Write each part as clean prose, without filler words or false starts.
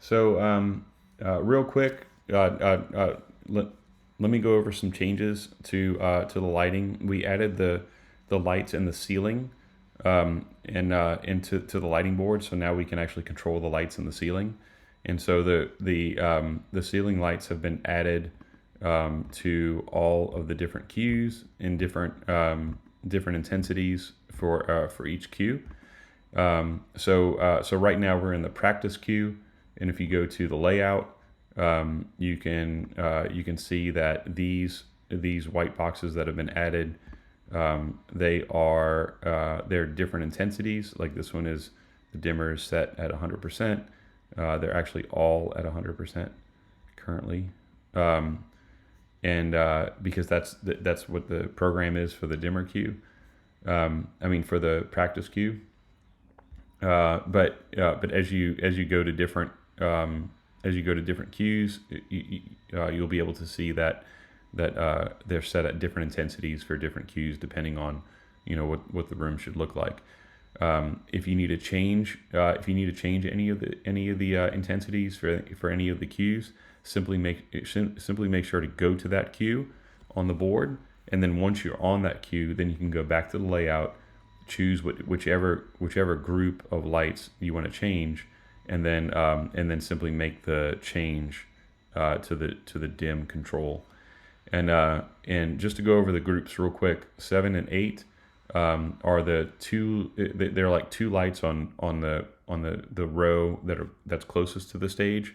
So, real quick, let me go over some changes to the lighting. We added the lights in the ceiling and into to the lighting board, so now we can actually control the lights in the ceiling. And so the ceiling lights have been added to all of the different cues in different intensities for each cue. So right now we're in the practice queue, and if you go to the layout, you can see that these white boxes that have been added, they're different intensities. Like this one is the dimmer is set at 100%. They're actually all at 100% currently, and because that's what the program is for the dimmer queue. I mean for the practice queue. But as you go to different cues, you'll be able to see that they're set at different intensities for different cues depending on what the room should look like. If you need to change any of the intensities for any of the cues, simply make sure to go to that cue on the board, and then once you're on that cue, then you can go back to the layout, choose whichever group of lights you want to change, and then simply make the change to the dim control. And just to go over the groups real quick, 7 and 8 are the two. They're like two lights on the row that's closest to the stage.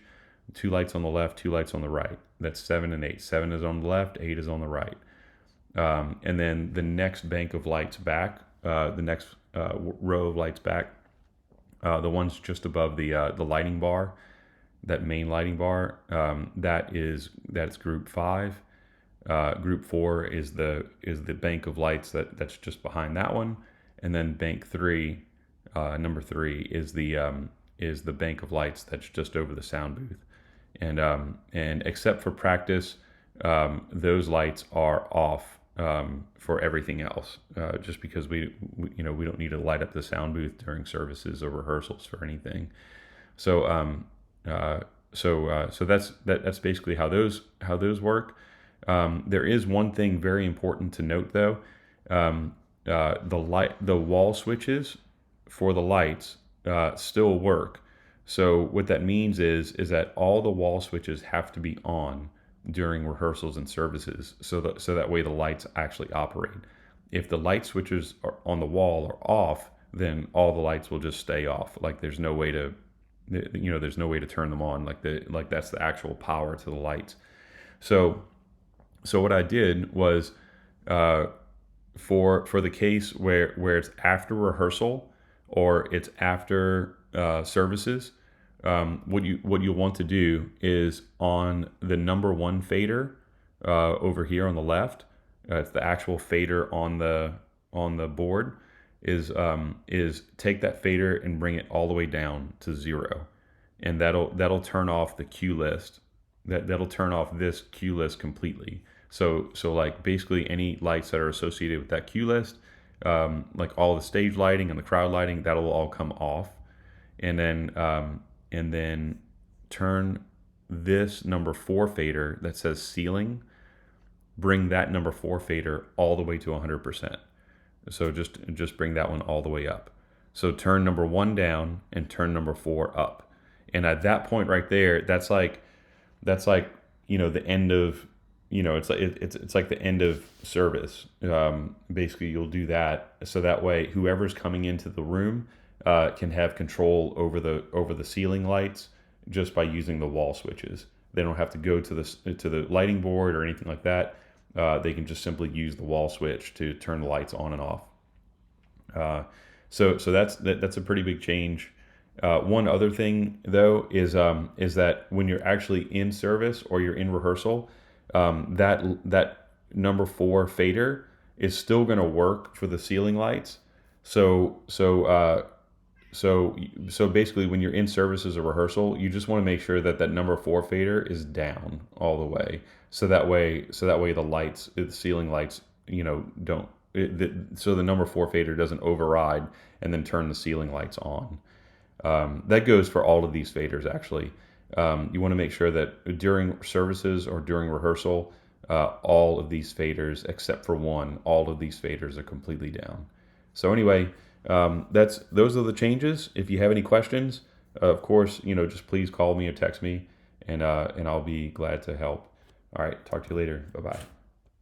Two lights on the left, two lights on the right. That's 7 and 8. 7 is on the left, 8 is on the right. And then the next bank of lights back, the next row of lights back, the ones just above the lighting bar, that main lighting bar, that's group 5. Group 4 is the bank of lights that's just behind that one, and then bank 3, number 3 is the bank of lights that's just over the sound booth. And except for practice, those lights are off for everything else, just because we don't need to light up the sound booth during services or rehearsals for anything. So so that's basically how those work. There is one thing very important to note though. The wall switches for the lights still work. So what that means is that all the wall switches have to be on during rehearsals and services, so that way the lights actually operate. If the light switches on the wall are off, then all the lights will just stay off. Like there's no way to turn them on. Like that's the actual power to the lights. So what I did was, for the case where it's after rehearsal or it's after services, what you want to do is on the number 1 fader over here on the left. It's the actual fader on the board. Is take that fader and bring it all the way down to 0, and that'll turn off the cue list. That'll turn off this cue list completely. So like basically any lights that are associated with that cue list, like all the stage lighting and the crowd lighting, that'll all come off, and then turn this number 4 fader that says ceiling. Bring that number 4 fader all the way to 100%. So just bring that one all the way up. So turn number 1 down and turn number 4 up. And at that point right there, that's like the end of it's like the end of service. Basically, you'll do that so that way whoever's coming into the room can have control over the ceiling lights just by using the wall switches. They don't have to go to the lighting board or anything like that. They can just simply use the wall switch to turn the lights on and off. So that's a pretty big change. One other thing though is that when you're actually in service or you're in rehearsal, that number 4 fader is still going to work for the ceiling lights. So basically, when you're in services or rehearsal, you just want to make sure that number 4 fader is down all the way. So that way the ceiling lights, don't. So the number 4 fader doesn't override and then turn the ceiling lights on. That goes for all of these faders actually. You want to make sure that during services or during rehearsal, all of these faders, except for one, all of these faders are completely down. So anyway, those are the changes. If you have any questions, of course, just please call me or text me, and I'll be glad to help. All right, talk to you later. Bye bye.